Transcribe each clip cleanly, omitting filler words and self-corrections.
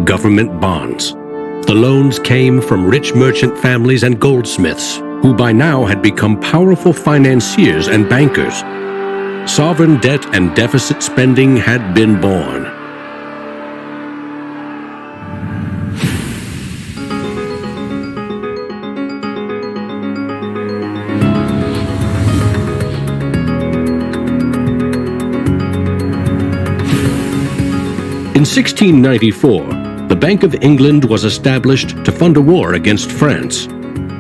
government bonds. The loans came from rich merchant families and goldsmiths, who by now had become powerful financiers and bankers. Sovereign debt and deficit spending had been born. In 1694, the Bank of England was established to fund a war against France.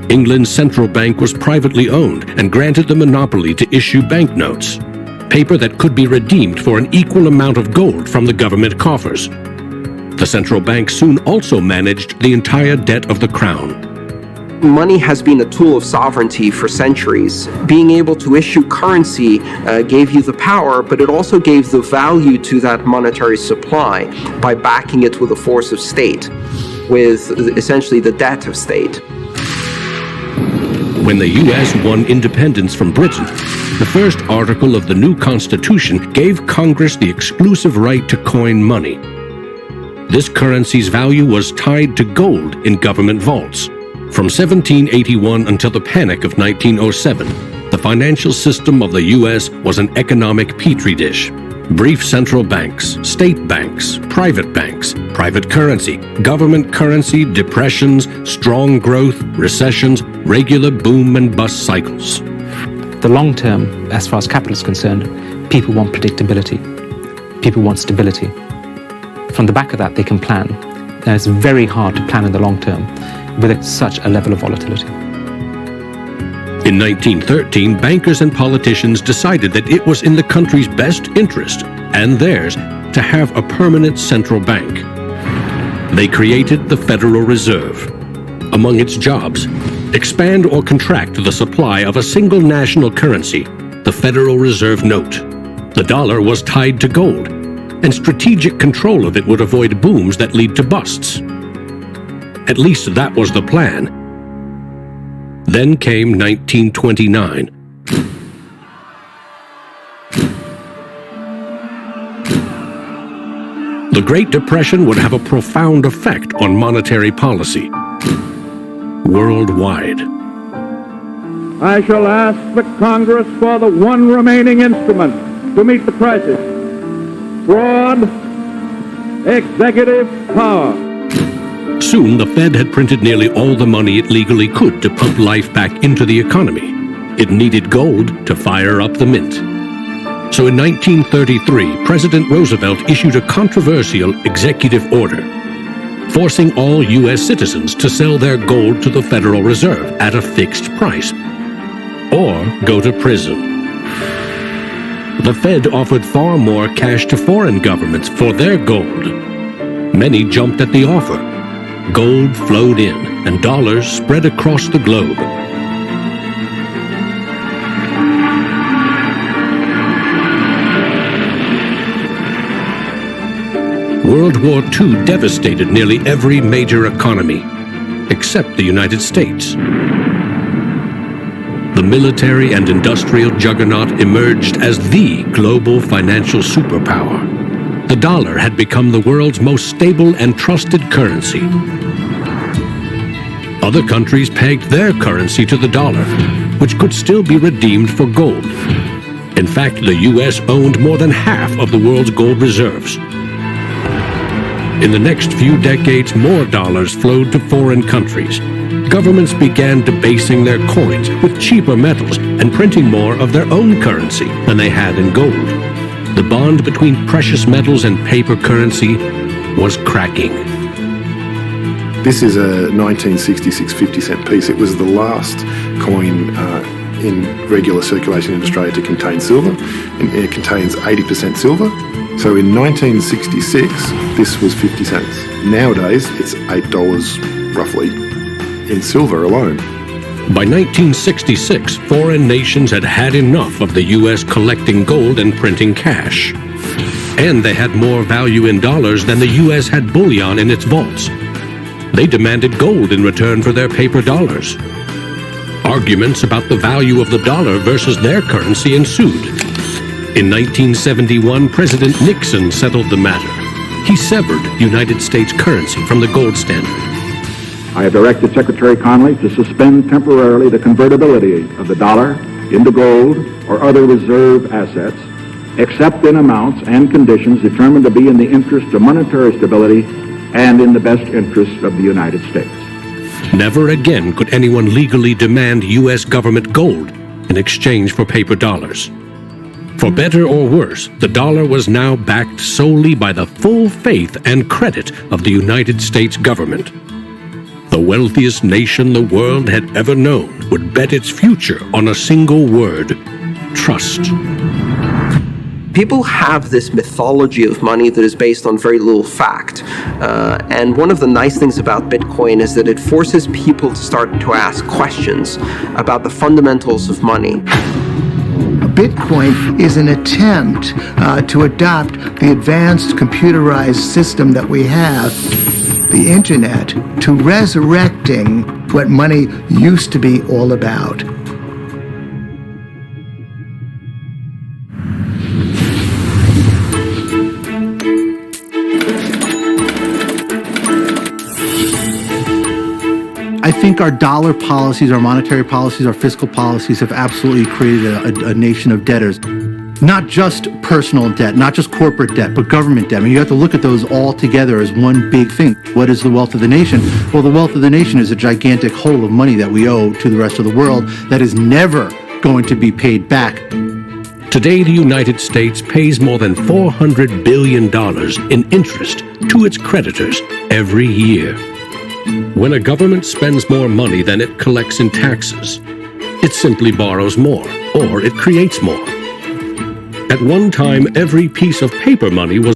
England's central bank was privately owned and granted the monopoly to issue banknotes, paper that could be redeemed for an equal amount of gold from the government coffers. The central bank soon also managed the entire debt of the crown. Money has been a tool of sovereignty for centuries. Being able to issue currency gave you the power, but it also gave the value to that monetary supply by backing it with a force of state, with essentially the debt of state. When the U.S. won independence from Britain, the first article of the new Constitution gave Congress the exclusive right to coin money. This currency's value was tied to gold in government vaults. From 1781 until the Panic of 1907, the financial system of the U.S. was an economic petri dish. Brief central banks, state banks, private currency, government currency, depressions, strong growth, recessions, regular boom and bust cycles. The long term, as far as capital is concerned, people want predictability. People want stability. From the back of that, they can plan. Now, it's very hard to plan in the long term with such a level of volatility. In 1913, bankers and politicians decided that it was in the country's best interest, and theirs, to have a permanent central bank. They created the Federal Reserve. Among its jobs, expand or contract the supply of a single national currency, the Federal Reserve Note. The dollar was tied to gold, and strategic control of it would avoid booms that lead to busts. At least that was the plan. Then came 1929. The Great Depression would have a profound effect on monetary policy worldwide. I shall ask the Congress for the one remaining instrument to meet the crisis: broad executive power. Soon, the Fed had printed nearly all the money it legally could to pump life back into the economy. It needed gold to fire up the mint. So in 1933, President Roosevelt issued a controversial executive order, forcing all U.S. citizens to sell their gold to the Federal Reserve at a fixed price, or go to prison. The Fed offered far more cash to foreign governments for their gold. Many jumped at the offer. Gold flowed in, and dollars spread across the globe. World War II devastated nearly every major economy, except the United States. The military and industrial juggernaut emerged as the global financial superpower. The dollar had become the world's most stable and trusted currency. Other countries pegged their currency to the dollar, which could still be redeemed for gold. In fact, the U.S. owned more than half of the world's gold reserves. In the next few decades, more dollars flowed to foreign countries. Governments began debasing their coins with cheaper metals and printing more of their own currency than they had in gold. The bond between precious metals and paper currency was cracking. This is a 1966 50-cent piece. It was the last coin in regular circulation in Australia to contain silver, and it contains 80% silver. So in 1966, this was 50 cents. Nowadays, it's $8 roughly in silver alone. By 1966, foreign nations had had enough of the U.S. collecting gold and printing cash. And they had more value in dollars than the U.S. had bullion in its vaults. They demanded gold in return for their paper dollars. Arguments about the value of the dollar versus their currency ensued. In 1971, President Nixon settled the matter. he severed United States currency from the gold standard. I have directed Secretary Connally to suspend temporarily the convertibility of the dollar into gold or other reserve assets, except in amounts and conditions determined to be in the interest of monetary stability and in the best interest of the United States. Never again could anyone legally demand U.S. government gold in exchange for paper dollars. For better or worse, the dollar was now backed solely by the full faith and credit of the United States government. The wealthiest nation the world had ever known would bet its future on a single word: trust. People have this mythology of money that is based on very little fact. And one of the nice things about Bitcoin is that it forces people to start to ask questions about the fundamentals of money. Bitcoin is an attempt to adopt the advanced computerized system that we have, the internet, to resurrecting what money used to be all about. I think our dollar policies, our monetary policies, our fiscal policies have absolutely created a nation of debtors. Not just personal debt, not just corporate debt, but government debt. I mean, you have to look at those all together as one big thing. What is the wealth of the nation? Well, the wealth of the nation is a gigantic hole of money that we owe to the rest of the world that is never going to be paid back. Today, the United States pays more than $400 billion in interest to its creditors every year. When a government spends more money than it collects in taxes, it simply borrows more, or it creates more. At one time, every piece of paper money was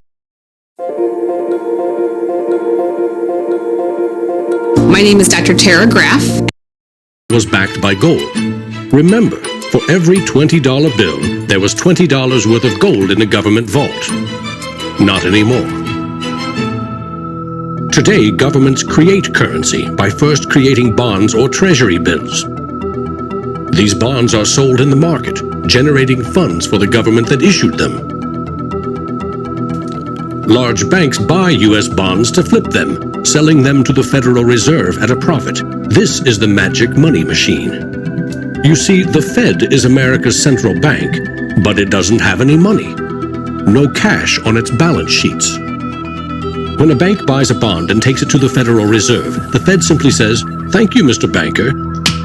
My name is Dr. Tara Graff. backed by gold. Remember, for every $20 bill, there was $20 worth of gold in the government vault. Not anymore. Today, governments create currency by first creating bonds or treasury bills. These bonds are sold in the market, generating funds for the government that issued them. Large banks buy U.S. bonds to flip them, selling them to the Federal Reserve at a profit. This is the magic money machine. You see, the Fed is America's central bank, but it doesn't have any money. No cash on its balance sheets. When a bank buys a bond and takes it to the Federal Reserve, the Fed simply says, "Thank you, Mr. Banker.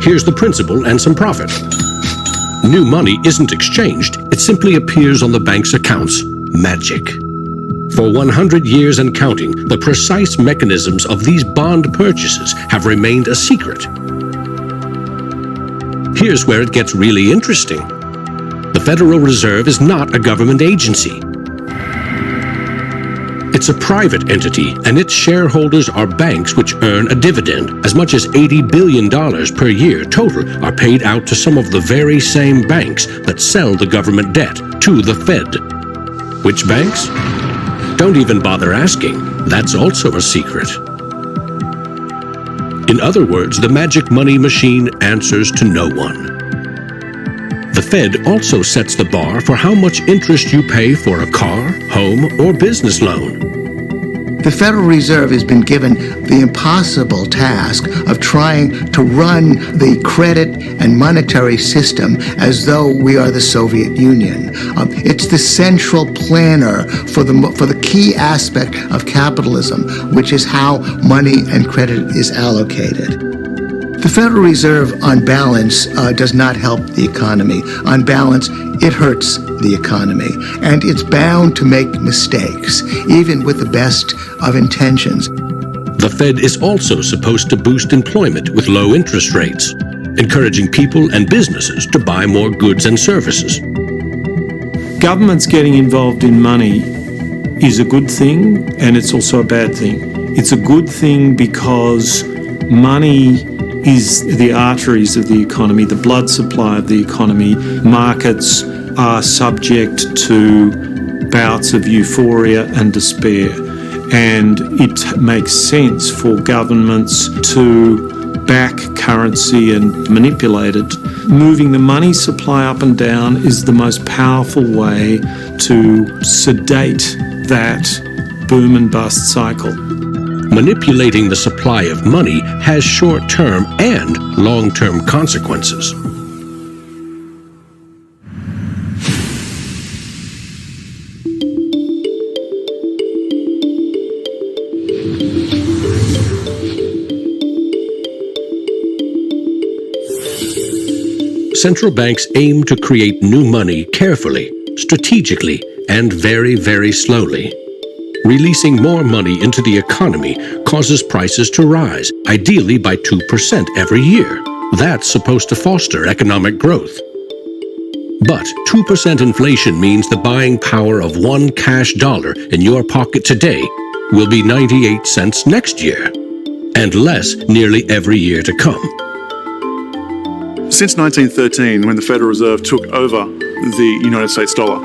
Here's the principal and some profit." New money isn't exchanged. It simply appears on the bank's accounts. Magic. For 100 years and counting, the precise mechanisms of these bond purchases have remained a secret. Here's where it gets really interesting. The Federal Reserve is not a government agency. It's a private entity, and its shareholders are banks which earn a dividend. As much as $80 billion per year total are paid out to some of the very same banks that sell the government debt to the Fed. Which banks? Don't even bother asking. That's also a secret. In other words, the magic money machine answers to no one. The Fed also sets the bar for how much interest you pay for a car, home, or business loan. The Federal Reserve has been given the impossible task of trying to run the credit and monetary system as though we are the Soviet Union. It's the central planner for the key aspect of capitalism, which is how money and credit is allocated. The Federal Reserve, on balance, does not help the economy. On balance, it hurts the economy. And it's bound to make mistakes, even with the best of intentions. The Fed is also supposed to boost employment with low interest rates, encouraging people and businesses to buy more goods and services. Governments getting involved in money is a good thing, and it's also a bad thing. It's a good thing because money is the arteries of the economy, the blood supply of the economy. Markets are subject to bouts of euphoria and despair, and it makes sense for governments to back currency and manipulate it. Moving the money supply up and down is the most powerful way to sedate that boom and bust cycle. Manipulating the supply of money has short-term and long-term consequences. Central banks aim to create new money carefully, strategically, and very, very slowly. Releasing more money into the economy causes prices to rise, ideally by 2% every year. That's supposed to foster economic growth. But 2% inflation means the buying power of one cash dollar in your pocket today will be 98 cents next year, and less nearly every year to come. Since 1913, when the Federal Reserve took over the United States dollar,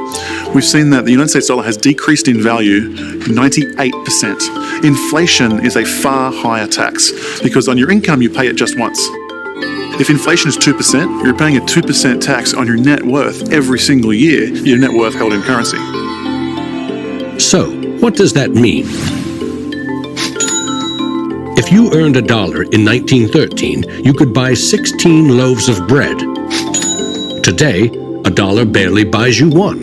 we've seen that the United States dollar has decreased in value 98%. Inflation is a far higher tax because on your income you pay it just once. If inflation is 2%, you're paying a 2% tax on your net worth every single year, your net worth held in currency. So, what does that mean? If you earned $1 in 1913, you could buy 16 loaves of bread. Today, $1 barely buys you one.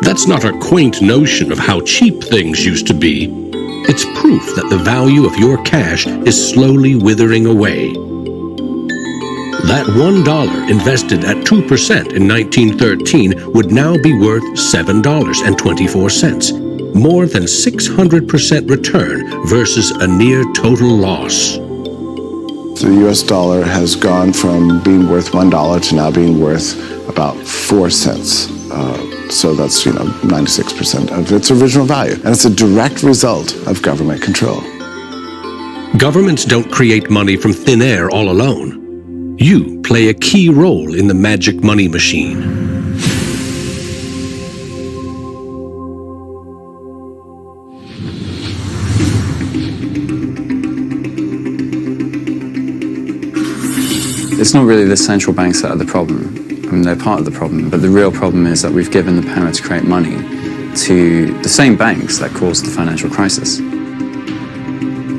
That's not a quaint notion of how cheap things used to be. It's proof that the value of your cash is slowly withering away. That $1 invested at 2% in 1913 would now be worth $7.24. More than 600% return versus a near total loss. The US dollar has gone from being worth $1 to now being worth about 4 cents. So that's, 96% of its original value. And it's a direct result of government control. Governments don't create money from thin air all alone. You play a key role in the magic money machine. It's not really the central banks that are the problem. I mean, they're part of the problem, but the real problem is that we've given the power to create money to the same banks that caused the financial crisis.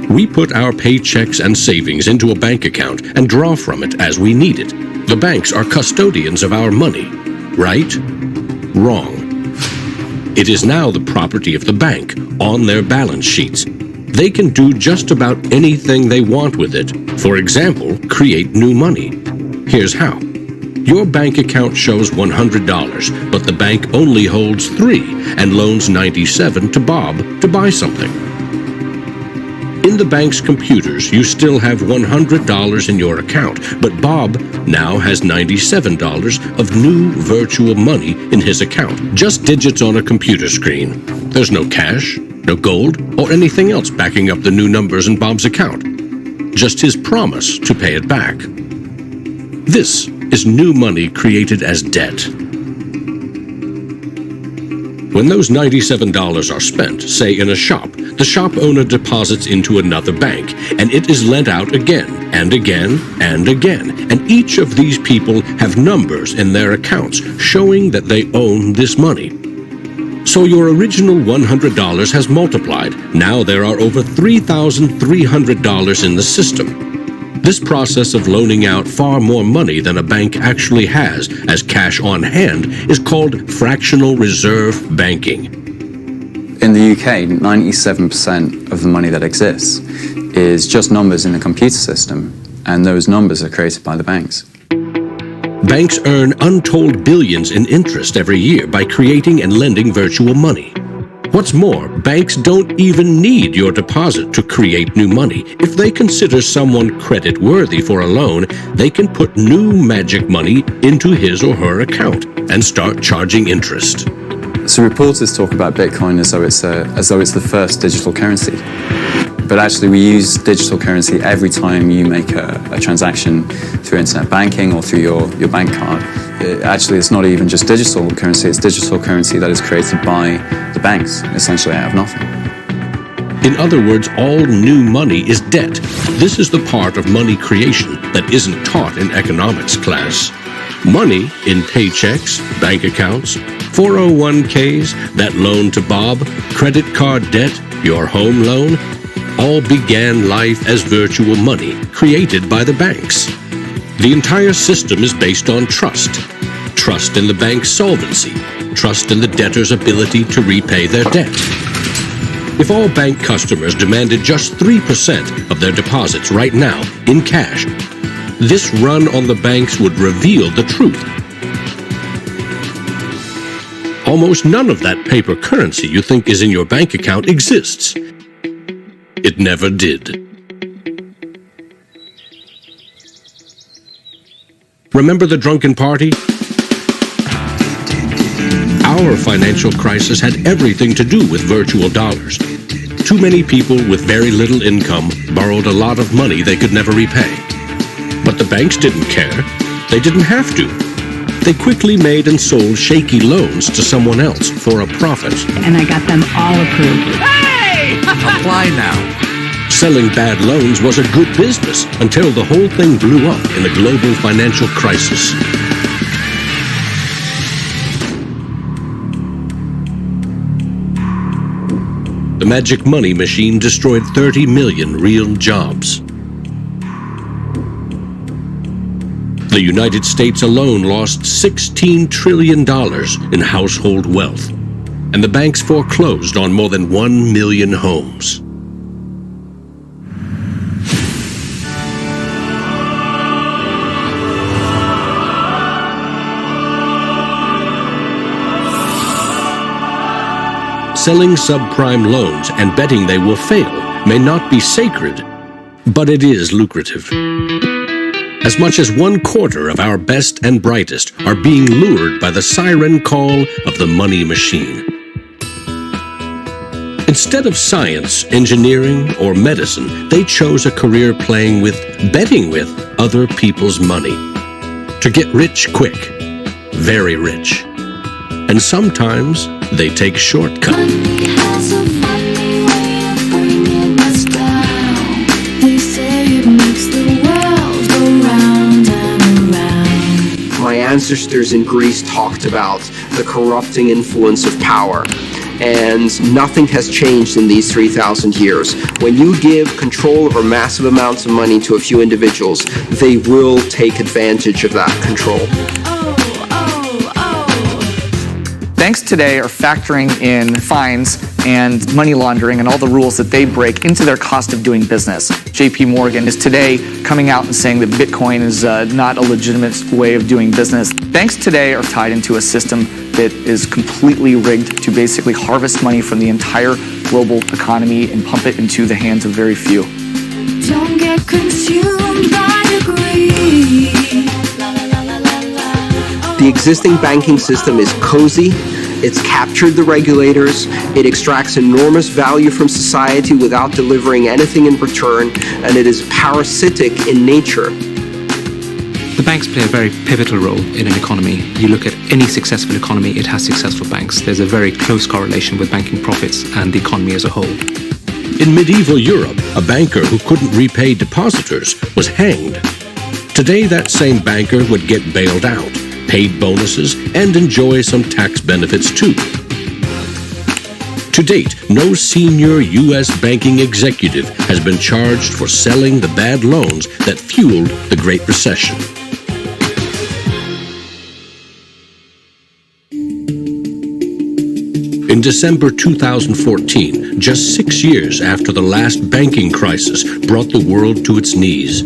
We put our paychecks and savings into a bank account and draw from it as we need it. The banks are custodians of our money. Right? Wrong. It is now the property of the bank on their balance sheets. They can do just about anything they want with it. For example, create new money. Here's how. Your bank account shows $100, but the bank only holds $3 and loans $97 to Bob to buy something. In the bank's computers, you still have $100 in your account, but Bob now has $97 of new virtual money in his account. Just digits on a computer screen. There's no cash, no gold, or anything else backing up the new numbers in Bob's account. Just his promise to pay it back. This is new money created as debt. When those $97 are spent, say in a shop, the shop owner deposits into another bank, and it is lent out again, and again, and again. And each of these people have numbers in their accounts showing that they own this money. So your original $100 has multiplied. Now there are over $3,300 in the system. This process of loaning out far more money than a bank actually has as cash on hand is called fractional reserve banking. In the UK, 97% of the money that exists is just numbers in the computer system, and those numbers are created by the banks. Banks earn untold billions in interest every year by creating and lending virtual money. What's more, banks don't even need your deposit to create new money. If they consider someone credit-worthy for a loan, they can put new magic money into his or her account and start charging interest. So reporters talk about Bitcoin as though it's the first digital currency. But actually we use digital currency every time you make a transaction through internet banking or through your bank card. Actually, it's not even just digital currency, it's digital currency that is created by the banks, essentially out of nothing. In other words, all new money is debt. This is the part of money creation that isn't taught in economics class. Money in paychecks, bank accounts, 401ks, that loan to Bob, credit card debt, your home loan, all began life as virtual money created by the banks. The entire system is based on trust. Trust in the bank's solvency, trust in the debtor's ability to repay their debt. If all bank customers demanded just 3% of their deposits right now in cash, this run on the banks would reveal the truth. Almost none of that paper currency you think is in your bank account exists. It never did. Remember the drunken party? Our financial crisis had everything to do with virtual dollars. Too many people with very little income borrowed a lot of money they could never repay. But the banks didn't care. They didn't have to. They quickly made and sold shaky loans to someone else for a profit. And I got them all approved. Hey! Apply now. Selling bad loans was a good business until the whole thing blew up in a global financial crisis. The magic money machine destroyed 30 million real jobs. The United States alone lost $16 trillion in household wealth, and the banks foreclosed on more than 1 million homes. Selling subprime loans and betting they will fail may not be sacred, but it is lucrative. As much as 1/4 of our best and brightest are being lured by the siren call of the money machine. Instead of science, engineering, or medicine, they chose a career betting with other people's money. To get rich quick, very rich. And sometimes they take shortcuts. My ancestors in Greece talked about the corrupting influence of power, and nothing has changed in these 3,000 years. When you give control over massive amounts of money to a few individuals, they will take advantage of that control. Banks today are factoring in fines and money laundering and all the rules that they break into their cost of doing business. JP Morgan is today coming out and saying that Bitcoin is not a legitimate way of doing business. Banks today are tied into a system that is completely rigged to basically harvest money from the entire global economy and pump it into the hands of very few. Don't get consumed by greed. The existing banking system is cozy, it's captured the regulators, it extracts enormous value from society without delivering anything in return, and it is parasitic in nature. The banks play a very pivotal role in an economy. You look at any successful economy, it has successful banks. There's a very close correlation with banking profits and the economy as a whole. In medieval Europe, a banker who couldn't repay depositors was hanged. Today, that same banker would get bailed out, paid bonuses, and enjoy some tax benefits too. To date, no senior U.S. banking executive has been charged for selling the bad loans that fueled the Great Recession. In December 2014, just 6 years after the last banking crisis brought the world to its knees,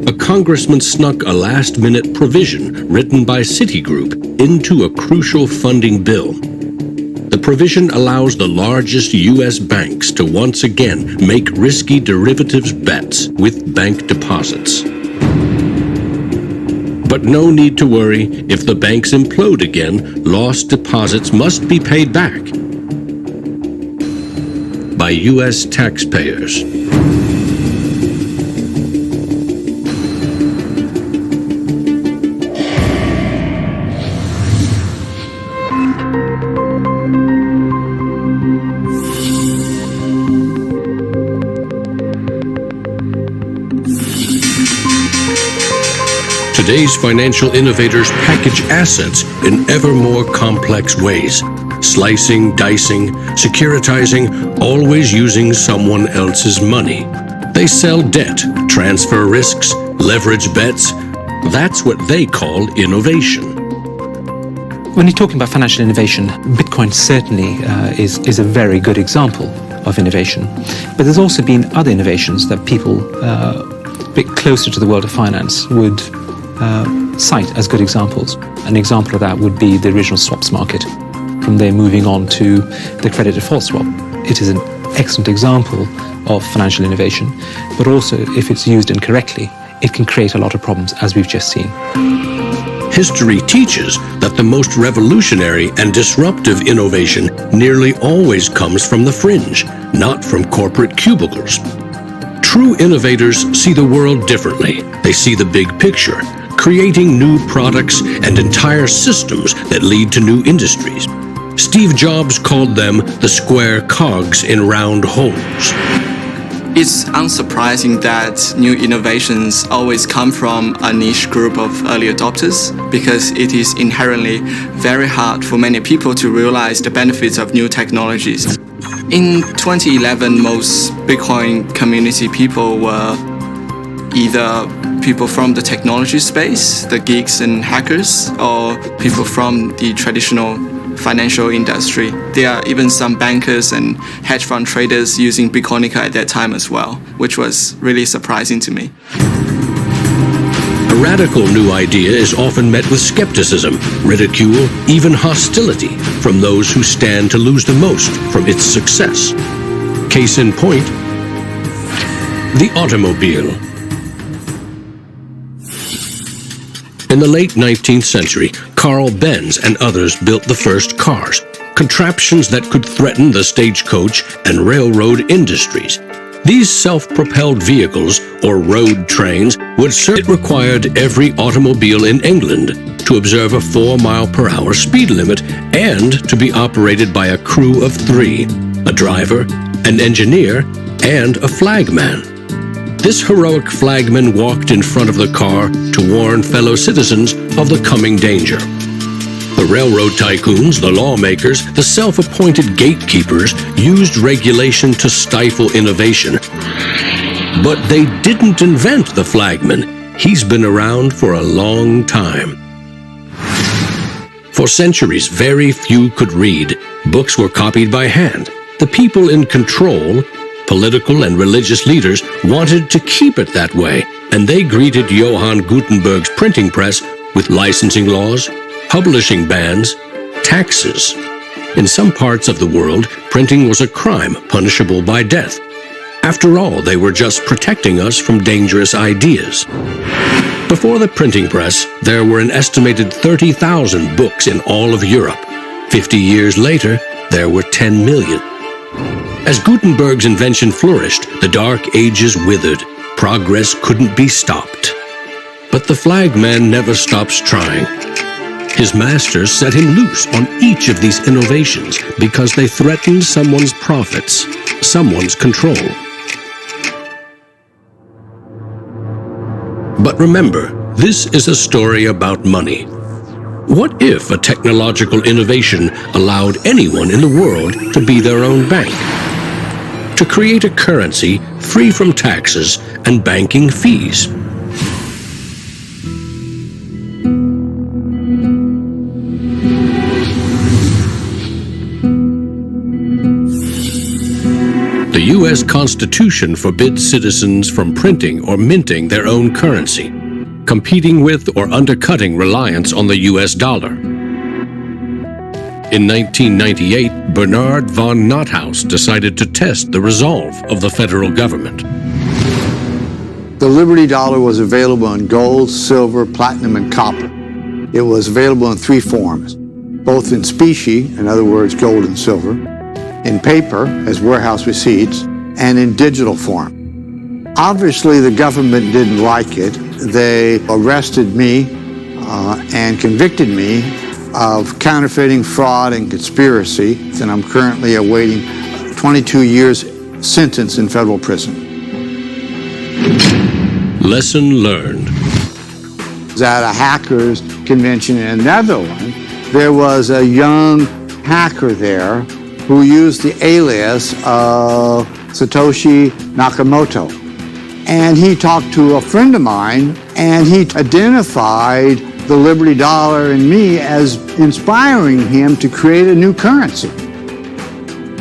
a congressman snuck a last-minute provision written by Citigroup into a crucial funding bill. The provision allows the largest U.S. banks to once again make risky derivatives bets with bank deposits. But no need to worry. If the banks implode again, lost deposits must be paid back by U.S. taxpayers. Today's financial innovators package assets in ever more complex ways, slicing, dicing, securitizing, always using someone else's money. They sell debt, transfer risks, leverage bets. That's what they call innovation. When you're talking about financial innovation, Bitcoin certainly is a very good example of innovation. But there's also been other innovations that people a bit closer to the world of finance would cite as good examples. An example of that would be the original swaps market. From there moving on to the credit default swap. It is an excellent example of financial innovation, but also if it's used incorrectly, it can create a lot of problems, as we've just seen. History teaches that the most revolutionary and disruptive innovation nearly always comes from the fringe, not from corporate cubicles. True innovators see the world differently. They see the big picture, creating new products and entire systems that lead to new industries. Steve Jobs called them the square cogs in round holes. It's unsurprising that new innovations always come from a niche group of early adopters because it is inherently very hard for many people to realize the benefits of new technologies. In 2011, most Bitcoin community people were either people from the technology space, the geeks and hackers, or people from the traditional financial industry. There are even some bankers and hedge fund traders using Bitcoinica at that time as well, which was really surprising to me. A radical new idea is often met with skepticism, ridicule, even hostility from those who stand to lose the most from its success. Case in point, the automobile. In the late 19th century, Carl Benz and others built the first cars, contraptions that could threaten the stagecoach and railroad industries. These self-propelled vehicles, or road trains, would serve. It required every automobile in England to observe a 4-mile-per-hour speed limit and to be operated by a crew of 3, a driver, an engineer, and a flagman. This heroic flagman walked in front of the car to warn fellow citizens of the coming danger. The railroad tycoons, the lawmakers, the self-appointed gatekeepers used regulation to stifle innovation. But they didn't invent the flagman. He's been around for a long time. For centuries, very few could read. Books were copied by hand. The people in control, political and religious leaders, wanted to keep it that way, and they greeted Johann Gutenberg's printing press with licensing laws, publishing bans, taxes. In some parts of the world, printing was a crime punishable by death. After all, they were just protecting us from dangerous ideas. Before the printing press, there were an estimated 30,000 books in all of Europe. 50 years later, there were 10 million. As Gutenberg's invention flourished, the Dark Ages withered. Progress couldn't be stopped. But the flagman never stops trying. His masters set him loose on each of these innovations because they threatened someone's profits, someone's control. But remember, this is a story about money. What if a technological innovation allowed anyone in the world to be their own bank? To create a currency free from taxes and banking fees? The U.S. Constitution forbids citizens from printing or minting their own currency, competing with or undercutting reliance on the U.S. dollar. In 1998, Bernard von Nothaus decided to test the resolve of the federal government. The Liberty Dollar was available in gold, silver, platinum, and copper. It was available in 3 forms, both in specie, in other words, gold and silver, in paper, as warehouse receipts, and in digital form. Obviously, the government didn't like it. They arrested me and convicted me of counterfeiting, fraud, and conspiracy, and I'm currently awaiting 22 years sentence in federal prison. Lesson learned. At a hackers convention in the Netherlands, there was a young hacker there who used the alias of Satoshi Nakamoto. And he talked to a friend of mine, and he identified the Liberty Dollar and me as inspiring him to create a new currency.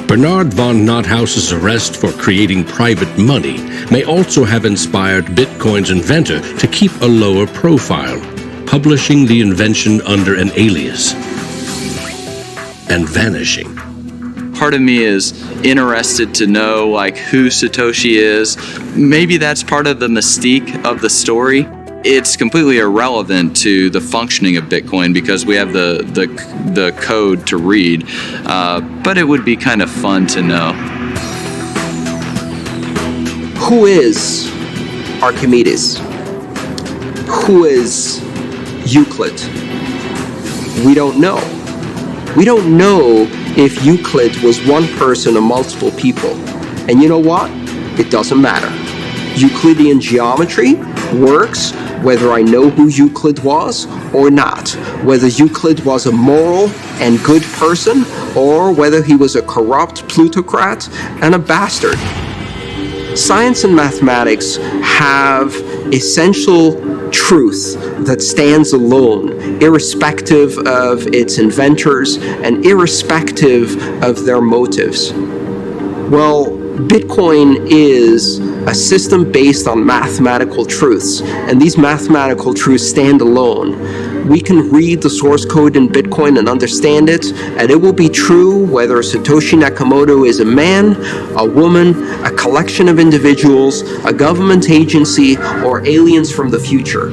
Bernard von Nothaus's arrest for creating private money may also have inspired Bitcoin's inventor to keep a lower profile, publishing the invention under an alias and vanishing. Part of me is interested to know like who Satoshi is. Maybe that's part of the mystique of the story. It's completely irrelevant to the functioning of Bitcoin because we have the code to read, but it would be kind of fun to know. Who is Archimedes? Who is Euclid? We don't know. We don't know if Euclid was one person or multiple people. And you know what? It doesn't matter. Euclidean geometry works whether I know who Euclid was or not, whether Euclid was a moral and good person or whether he was a corrupt plutocrat and a bastard. Science and mathematics have essential truth that stands alone, irrespective of its inventors and irrespective of their motives. Well, Bitcoin is a system based on mathematical truths, and these mathematical truths stand alone. We can read the source code in Bitcoin and understand it, and it will be true whether Satoshi Nakamoto is a man, a woman, a collection of individuals, a government agency, or aliens from the future.